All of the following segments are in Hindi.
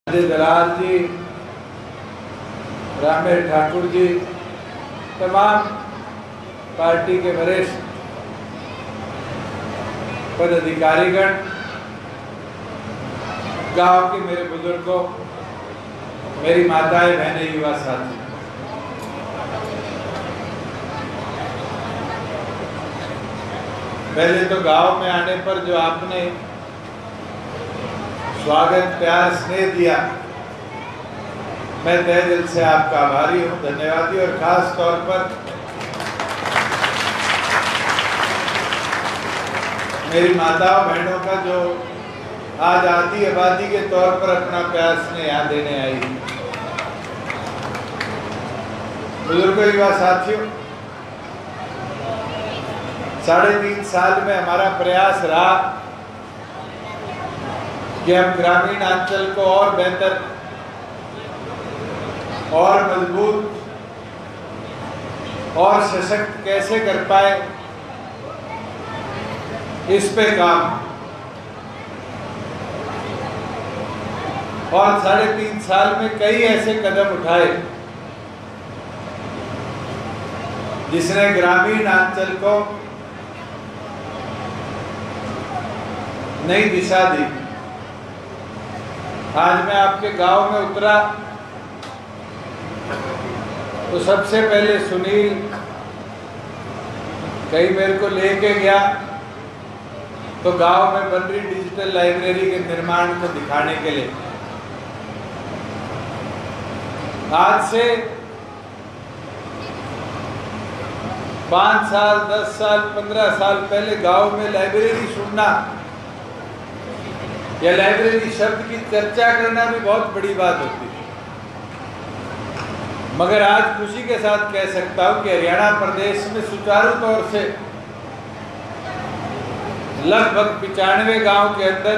दलाल जी, रामेश ठाकुर जी, तमाम पार्टी के वरिष्ठ पदाधिकारीगण, गांव के मेरे बुजुर्गों, मेरी माताएं, बहनें, युवा साथी, पहले तो गांव में आने पर जो आपने स्वागत, प्यार, स्नेह दिया, मैं तहे दिल से आपका आभारी हूँ, धन्यवादी। और खास तौर पर मेरी माताओं बहनों का जो आज आधी आबादी के तौर पर अपना प्यार स्नेह यहाँ देने आई। बुजुर्गों, युवा साथियों, 3.5 साल में हमारा प्रयास रहा कि हम ग्रामीण अंचल को और बेहतर और मजबूत और सशक्त कैसे कर पाए, इस पे काम। और 3.5 साल में कई ऐसे कदम उठाए जिसने ग्रामीण अंचल को नई दिशा दी। आज मैं आपके गांव में उतरा तो सबसे पहले सुनील कहीं मेरे को लेके गया तो गांव में बन रही डिजिटल लाइब्रेरी के निर्माण को दिखाने के लिए। आज से 5 साल, 10 साल, 15 साल पहले गांव में लाइब्रेरी सुनना या लाइब्रेरी शब्द की चर्चा करना भी बहुत बड़ी बात होती है। मगर आज खुशी के साथ कह सकता हूं कि हरियाणा प्रदेश में सुचारू तौर से लगभग 95 गांव के अंदर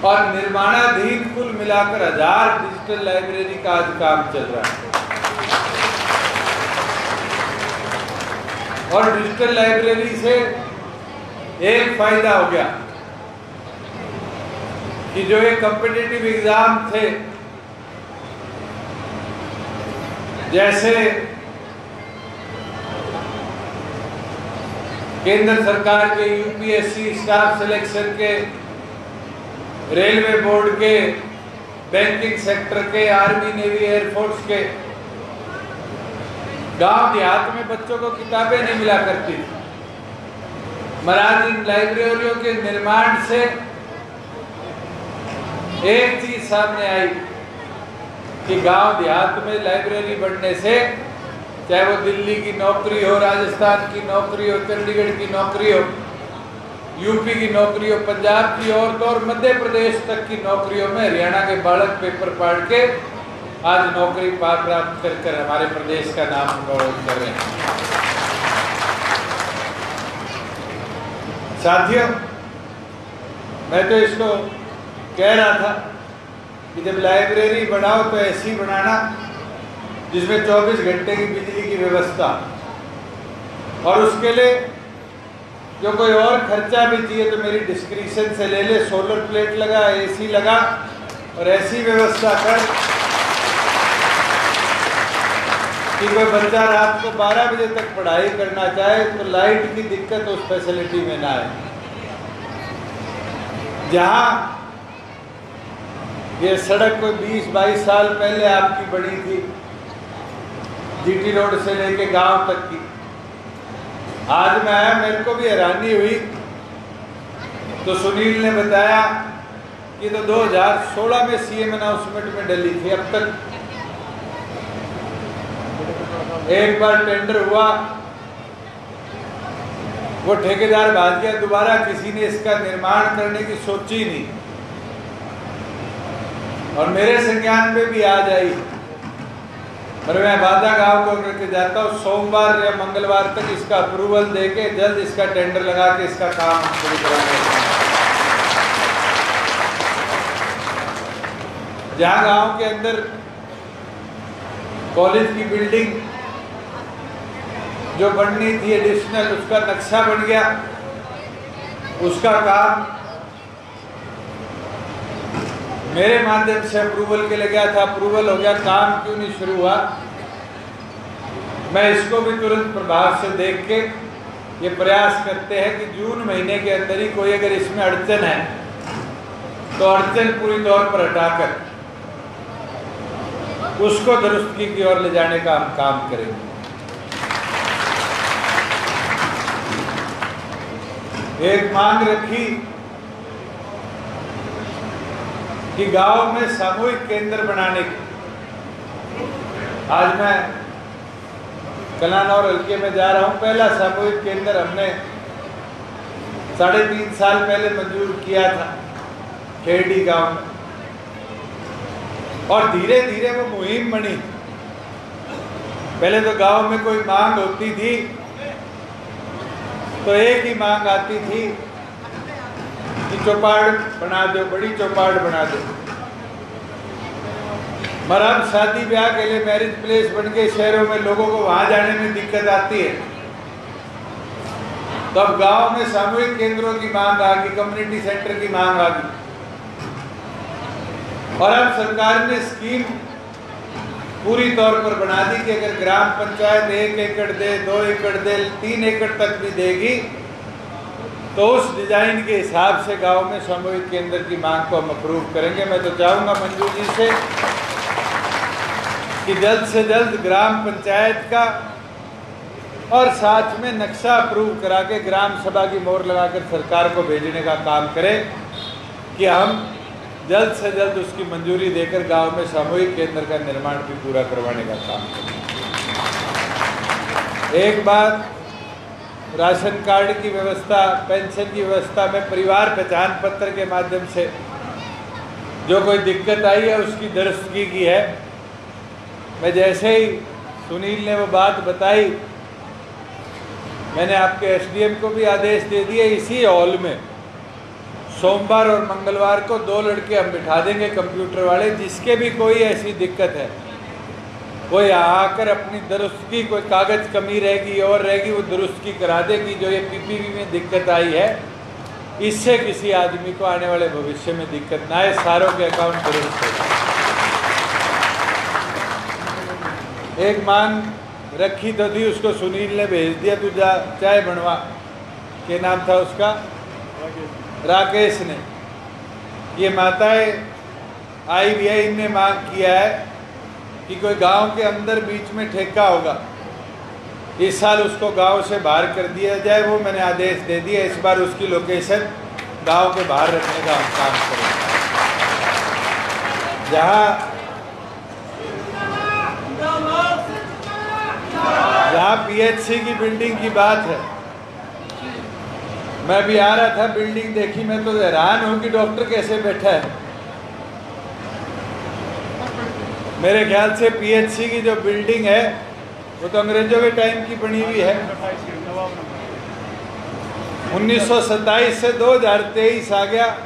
और निर्माणाधीन कुल मिलाकर 1000 डिजिटल लाइब्रेरी का आज काम चल रहा है। और डिजिटल लाइब्रेरी से एक फायदा हो गया कि जो एक कॉम्पिटिटिव एग्जाम थे, जैसे केंद्र सरकार के यूपीएससी स्टाफ सिलेक्शन के, रेलवे बोर्ड के, बैंकिंग सेक्टर के, आर्मी, नेवी, एयरफोर्स के, गांव देहात में बच्चों को किताबें नहीं मिला करती थी। महाराज, इन लाइब्रेरियों के निर्माण से एक चीज सामने आई कि गांव देहात में लाइब्रेरी बढ़ने से, चाहे वो दिल्ली की नौकरी हो, राजस्थान की नौकरी हो, चंडीगढ़ की नौकरी हो, यूपी की नौकरी हो, पंजाब की और मध्य प्रदेश तक की नौकरियों में हरियाणा के बालक पेपर पढ़ के आज नौकरी प्राप्त कर हमारे प्रदेश का नाम गौरव कर रहे हैं। साथियों, मैं तो इसको कह रहा था कि जब लाइब्रेरी बनाओ तो ऐसी बनाना जिसमें 24 घंटे की बिजली की व्यवस्था, और उसके लिए जो कोई और खर्चा भी चाहिए तो मेरी डिस्क्रिप्शन से ले ले। सोलर प्लेट लगा, एसी लगा, और ऐसी व्यवस्था कर कि कोई बच्चा रात को 12 बजे तक पढ़ाई करना चाहे तो लाइट की दिक्कत उस फैसिलिटी में ना आए। जहाँ ये सड़क कोई 20-22 साल पहले आपकी बनी थी, जीटी रोड से लेके गांव तक की, आज मैं आया, मेरे को भी हैरानी हुई। तो सुनील ने बताया कि तो 2016 में सीएम अनाउंसमेंट में डली थी। अब तक एक बार टेंडर हुआ, वो ठेकेदार भाग गया, दोबारा किसी ने इसका निर्माण करने की सोची नहीं। और मेरे संज्ञान में भी आज आई, और मैं बादा गांव को करके जाता हूँ, सोमवार या मंगलवार तक इसका अप्रूवल देके जल्द इसका टेंडर लगा के इसका काम शुरू कराएंगे। जहाँ गांव के अंदर कॉलेज की बिल्डिंग जो बननी थी एडिशनल, उसका नक्शा बन गया, उसका काम मेरे माध्यम से अप्रूवल के लिए गया था, अप्रूवल हो गया, काम क्यों नहीं शुरू हुआ? मैं इसको भी तुरंत प्रभाव से देख के ये प्रयास करते हैं कि जून महीने के अंदर ही कोई अगर इसमें अड़चन है तो अड़चन पूरी तौर पर हटाकर उसको दुरुस्तगी की ओर ले जाने का हम काम करेंगे। एक मांग रखी कि गांव में सामूहिक केंद्र बनाने की। आज मैं कलानौर हल्के में जा रहा हूं। पहला सामूहिक केंद्र हमने 3.5 साल पहले मंजूर किया था खेड़ी गांव में, और धीरे धीरे वो मुहिम बनी। पहले तो गांव में कोई मांग होती थी तो एक ही मांग आती थी कि चौपाड़ बना दो, बड़ी चौपाड़ बना दो। मगर अब शादी ब्याह के लिए मैरिज प्लेस बन के शहरों में लोगों को वहां जाने में दिक्कत आती है, तो अब गांव में सामूहिक केंद्रों की मांग आ गई, कम्युनिटी सेंटर की मांग आ गई। और अब सरकार ने स्कीम पूरी तौर पर बना दी कि अगर ग्राम पंचायत 1 एकड़ दे, 2 एकड़ दे, 3 एकड़ तक भी देगी तो उस डिजाइन के हिसाब से गांव में सामूहिक केंद्र की मांग को हम अप्रूव करेंगे। मैं तो चाहूंगा मंजू जी से कि जल्द से जल्द ग्राम पंचायत का और साथ में नक्शा अप्रूव करा के ग्राम सभा की मोहर लगाकर सरकार को भेजने का काम करें कि हम जल्द से जल्द उसकी मंजूरी देकर गांव में सामूहिक केंद्र का निर्माण भी पूरा करवाने का काम करें। एक बात, राशन कार्ड की व्यवस्था, पेंशन की व्यवस्था में परिवार पहचान पत्र के माध्यम से जो कोई दिक्कत आई है उसकी दुरुस्तगी की है। मैं जैसे ही सुनील ने वो बात बताई, मैंने आपके एसडीएम को भी आदेश दे दिए, इसी हॉल में सोमवार और मंगलवार को 2 लड़के हम बिठा देंगे कंप्यूटर वाले, जिसके भी कोई ऐसी दिक्कत है वो यहाँ आकर अपनी दुरुस्तगी, कोई कागज़ कमी रहेगी और रहेगी वो दुरुस्तगी करा देगी। जो ये पीपीवी में दिक्कत आई है इससे किसी आदमी को आने वाले भविष्य में दिक्कत ना आए, सारों के अकाउंट दुरुस्त हो। एक मांग रखी तो थी, उसको सुनील ने भेज दिया, तू जा चाय बनवा, के नाम था उसका, राकेश ने। ये माताएं आई भी है, इनने मांग किया है कि कोई गांव के अंदर बीच में ठेका होगा, इस साल उसको गांव से बाहर कर दिया जाए। वो मैंने आदेश दे दिया, इस बार उसकी लोकेशन गांव के बाहर रखने का हम काम करेंगे। जहाँ पीएचसी की बिल्डिंग की बात है, मैं भी आ रहा था, बिल्डिंग देखी, मैं तो हैरान हूँ कि डॉक्टर कैसे बैठा है। मेरे ख्याल से पीएचसी की जो बिल्डिंग है वो तो अंग्रेजों के टाइम की बनी हुई है। 1927 से 2023 आ गया,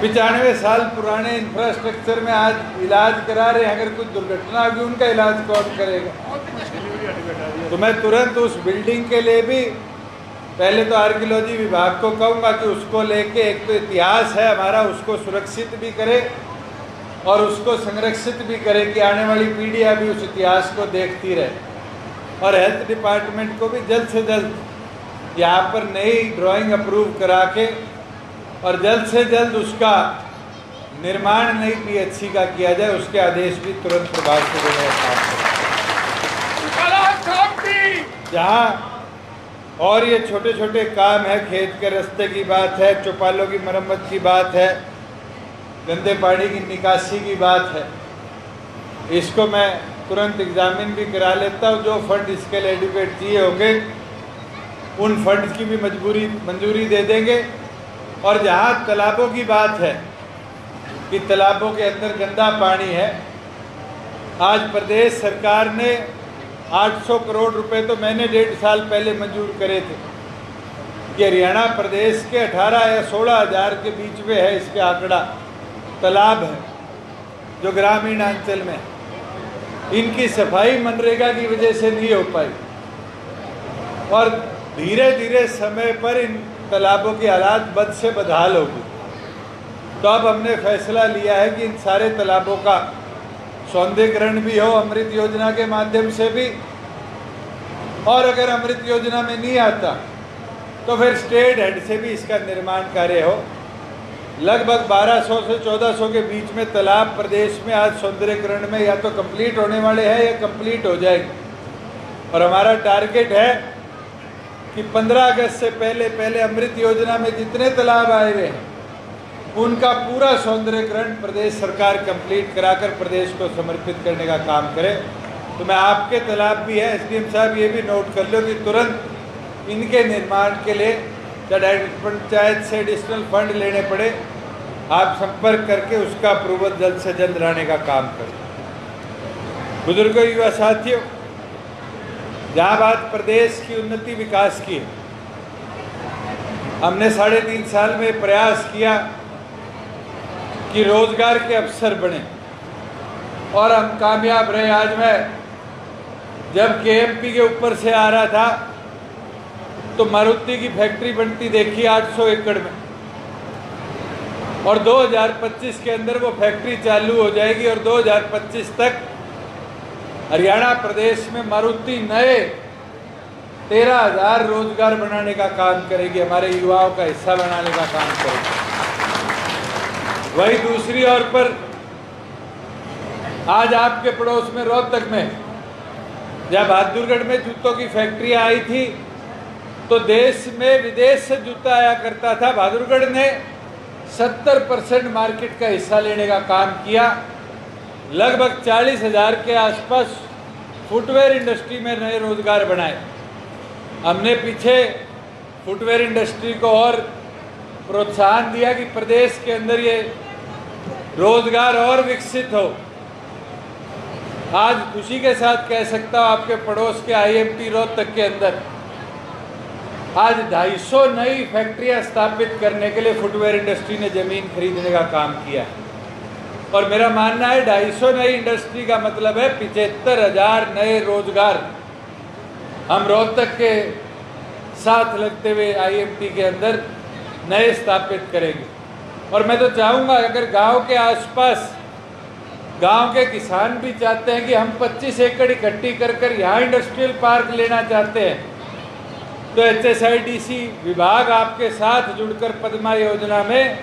95 साल पुराने इंफ्रास्ट्रक्चर में आज इलाज करा रहे हैं। अगर कुछ दुर्घटना होगी उनका इलाज कौन करेगा? तो मैं तुरंत उस बिल्डिंग के लिए भी पहले तो आर्कियोलॉजी विभाग को कहूँगा कि उसको लेके, एक तो इतिहास है हमारा, उसको सुरक्षित भी करे और उसको संरक्षित भी करे कि आने वाली पीढ़ियाँ भी उस इतिहास को देखती रहे। और हेल्थ डिपार्टमेंट को भी जल्द से जल्द यहाँ पर नई ड्राइंग अप्रूव करा के और जल्द से जल्द उसका निर्माण नई पीएचसी का किया जाए, उसके आदेश भी तुरंत प्रभाव से देने का काम करें। जहाँ और ये छोटे छोटे काम है, खेत के रास्ते की बात है, चौपालों की मरम्मत की बात है, गंदे पानी की निकासी की बात है, इसको मैं तुरंत एग्जामिन भी करा लेता हूँ। जो फंड इसके लिए एडुकेट किए होंगे उन फंड्स की भी मंजूरी दे देंगे। और जहाँ तालाबों की बात है कि तालाबों के अंदर गंदा पानी है, आज प्रदेश सरकार ने 800 करोड़ रुपए तो मैंने 1.5 साल पहले मंजूर करे थे कि हरियाणा प्रदेश के 18 या 16 हज़ार के बीच में है, इसके आंकड़ा तालाब है जो ग्रामीण अंचल में, इनकी सफाई मनरेगा की वजह से नहीं हो पाई और धीरे धीरे समय पर इन तालाबों की हालात बद से बदहाल होगी। तो अब हमने फैसला लिया है कि इन सारे तालाबों का सौंदर्यीकरण भी हो अमृत योजना के माध्यम से भी, और अगर अमृत योजना में नहीं आता तो फिर स्टेट हेड से भी इसका निर्माण कार्य हो। लगभग 1200 से 1400 के बीच में तालाब प्रदेश में आज सौंदर्यीकरण में या तो कंप्लीट होने वाले हैं या कंप्लीट हो जाएंगे, और हमारा टारगेट है कि 15 अगस्त से पहले अमृत योजना में जितने तालाब आए हुए हैं उनका पूरा सौंदर्यीकरण प्रदेश सरकार कंप्लीट कराकर प्रदेश को समर्पित करने का काम करे। तो मैं आपके तालाब भी है एसडीएम साहब, ये भी नोट कर लो कि तुरंत इनके निर्माण के लिए चाहे पंचायत से एडिशनल फंड लेने पड़े, आप संपर्क करके उसका अप्रूवल जल्द से जल्द लाने का काम करें। बुजुर्गों, युवा साथियों, जहाँ बात प्रदेश की उन्नति विकास की है, हमने 3.5 साल में प्रयास किया कि रोजगार के अवसर बने और हम कामयाब रहे। आज मैं जब केएमपी के ऊपर से आ रहा था तो मारुति की फैक्ट्री बनती देखी 800 एकड़ में, और 2025 के अंदर वो फैक्ट्री चालू हो जाएगी और 2025 तक हरियाणा प्रदेश में मारुति नए 13,000 रोजगार बनाने का काम करेगी, हमारे युवाओं का हिस्सा बनाने का काम करेगी। वही दूसरी ओर पर आज आपके पड़ोस में रोहतक में जब बहादुरगढ़ में जूतों की फैक्ट्री आई थी तो देश में विदेश से जूता आया करता था। बहादुरगढ़ ने 70% मार्केट का हिस्सा लेने का काम किया। लगभग 40,000 के आसपास फुटवेयर इंडस्ट्री में नए रोजगार बनाए। हमने पीछे फुटवेयर इंडस्ट्री को और प्रोत्साहन दिया कि प्रदेश के अंदर ये रोजगार और विकसित हो। आज खुशी के साथ कह सकता हूँ आपके पड़ोस के आईएमटी रोहतक के अंदर आज 250 नई फैक्ट्रियां स्थापित करने के लिए फुटवेयर इंडस्ट्री ने जमीन खरीदने का काम किया। और मेरा मानना है 250 नई इंडस्ट्री का मतलब है 75,000 नए रोजगार हम रोहतक के साथ लगते हुए आईएमटी के अंदर नए स्थापित करेंगे। और मैं तो चाहूँगा अगर गांव के आसपास गांव के किसान भी चाहते हैं कि हम 25 एकड़ इकट्ठी कर यहाँ इंडस्ट्रियल पार्क लेना चाहते हैं तो HSIDC विभाग आपके साथ जुड़कर पद्मा योजना में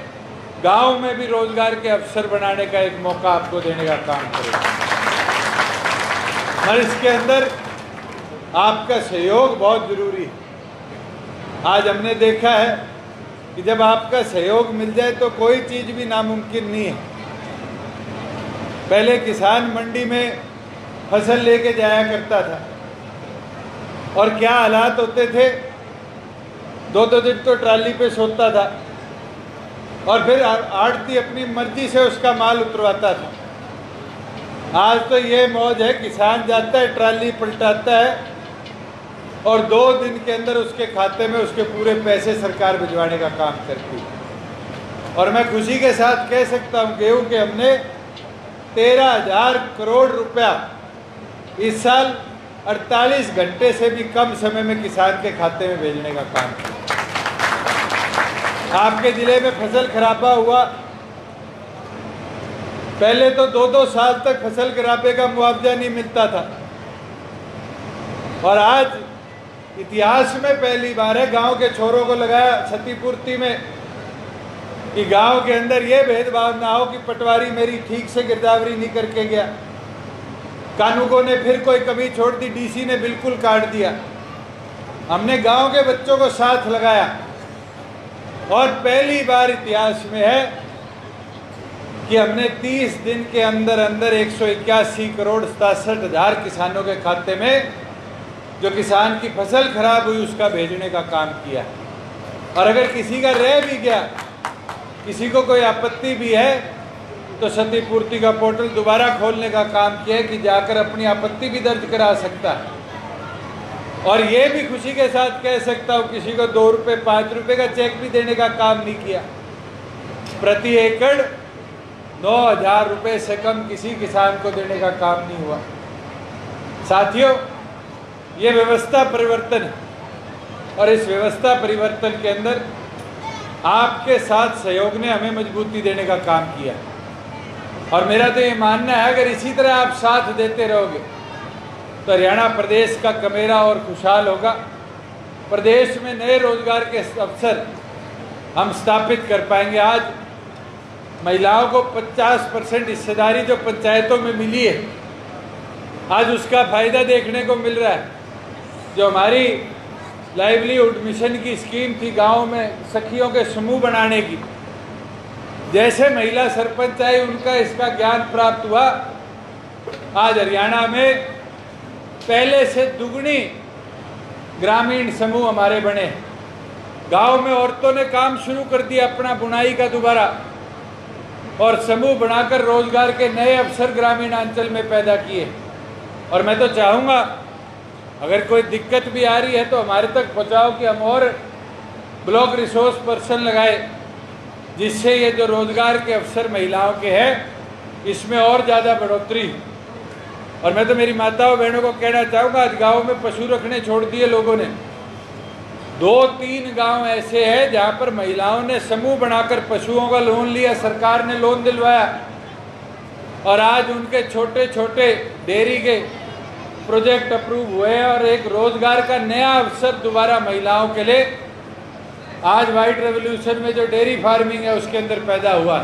गांव में भी रोजगार के अवसर बनाने का एक मौका आपको देने का काम करेगा। और इसके अंदर आपका सहयोग बहुत जरूरी है। आज हमने देखा है कि जब आपका सहयोग मिल जाए तो कोई चीज़ भी नामुमकिन नहीं है। पहले किसान मंडी में फसल लेके जाया करता था और क्या हालात होते थे, 2-2 दिन तो ट्राली पे सोता था और फिर आड़ती अपनी मर्जी से उसका माल उतरवाता था। आज तो ये मौज है, किसान जाता है ट्राली पलटाता है और 2 दिन के अंदर उसके खाते में उसके पूरे पैसे सरकार भिजवाने का काम करती है। और मैं खुशी के साथ कह सकता हूँ गेहूँ के हमने 13,000 करोड़ रुपया इस साल 48 घंटे से भी कम समय में किसान के खाते में भेजने का काम किया। आपके जिले में फसल खराबा हुआ, पहले तो 2-2 साल तक फसल खराबे का मुआवजा नहीं मिलता था और आज इतिहास में पहली बार है गांव के छोरों को लगाया क्षतिपूर्ति में कि गांव के अंदर ये भेदभाव ना हो कि पटवारी मेरी ठीक से गिरदावरी नहीं करके गया, कानूनों ने फिर कोई कमी छोड़ दी, डीसी ने बिल्कुल काट दिया। हमने गांव के बच्चों को साथ लगाया और पहली बार इतिहास में है कि हमने 30 दिन के अंदर अंदर 181 करोड़ 67,000 किसानों के खाते में जो किसान की फसल खराब हुई उसका भेजने का काम किया। और अगर किसी का रह भी गया, किसी को कोई आपत्ति भी है तो क्षतिपूर्ति का पोर्टल दोबारा खोलने का काम किया है कि जाकर अपनी आपत्ति भी दर्ज करा सकता है। और ये भी खुशी के साथ कह सकता हूँ किसी को 2 रुपये 5 रुपये का चेक भी देने का काम नहीं किया। प्रति एकड़ 9,000 रुपये से कम किसी किसान को देने का काम नहीं हुआ। साथियों, ये व्यवस्था परिवर्तन है और इस व्यवस्था परिवर्तन के अंदर आपके साथ सहयोग ने हमें मजबूती देने का काम किया। और मेरा तो ये मानना है अगर इसी तरह आप साथ देते रहोगे तो हरियाणा प्रदेश का कमेरा और खुशहाल होगा। प्रदेश में नए रोजगार के अवसर हम स्थापित कर पाएंगे। आज महिलाओं को 50% हिस्सेदारी जो पंचायतों में मिली है, आज उसका फायदा देखने को मिल रहा है। जो हमारी लाइवलीहुड मिशन की स्कीम थी गाँव में सखियों के समूह बनाने की, जैसे महिला सरपंच आई उनका इसका ज्ञान प्राप्त हुआ। आज हरियाणा में पहले से दुगनी ग्रामीण समूह हमारे बने। गांव में औरतों ने काम शुरू कर दिया अपना बुनाई का दोबारा, और समूह बनाकर रोजगार के नए अवसर ग्रामीण अंचल में पैदा किए। और मैं तो चाहूँगा अगर कोई दिक्कत भी आ रही है तो हमारे तक पहुँचाओ कि हम और ब्लॉक रिसोर्स पर्सन लगाए, जिससे ये जो रोजगार के अवसर महिलाओं के हैं इसमें और ज़्यादा बढ़ोतरी। और मैं तो मेरी माताओं बहनों को कहना चाहूँगा, आज गाँव में पशु रखने छोड़ दिए लोगों ने। 2-3 गांव ऐसे हैं जहां पर महिलाओं ने समूह बनाकर पशुओं का लोन लिया, सरकार ने लोन दिलवाया, और आज उनके छोटे छोटे डेयरी के प्रोजेक्ट अप्रूव हुए और एक रोजगार का नया अवसर दोबारा महिलाओं के लिए आज वाइट रेवोल्यूशन में जो डेयरी फार्मिंग है उसके अंदर पैदा हुआ।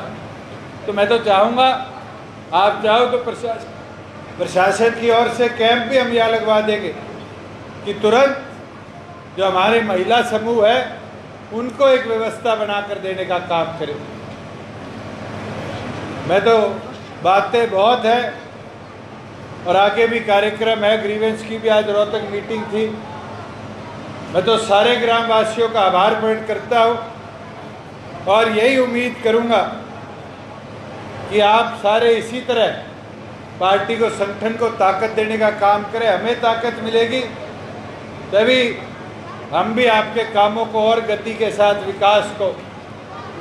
तो मैं तो चाहूँगा आप चाहो तो प्रशासन की ओर से कैंप भी हम यहाँ लगवा देंगे कि तुरंत जो हमारे महिला समूह है उनको एक व्यवस्था बनाकर देने का काम करें। मैं तो बातें बहुत है और आगे भी कार्यक्रम है, ग्रीवेंस की भी आज रोहतक मीटिंग थी। मैं तो सारे ग्रामवासियों का आभार प्रकट करता हूँ और यही उम्मीद करूँगा कि आप सारे इसी तरह पार्टी को, संगठन को ताकत देने का काम करें। हमें ताकत मिलेगी तभी हम भी आपके कामों को और गति के साथ विकास को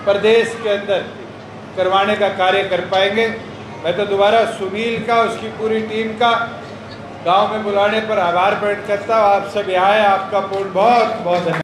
प्रदेश के अंदर करवाने का कार्य कर पाएंगे। मैं तो दोबारा सुनील का, उसकी पूरी टीम का गांव में बुलाने पर आभार प्रकट करता हूँ। आप सब यहाँ आए, आपका बहुत बहुत धन्यवाद।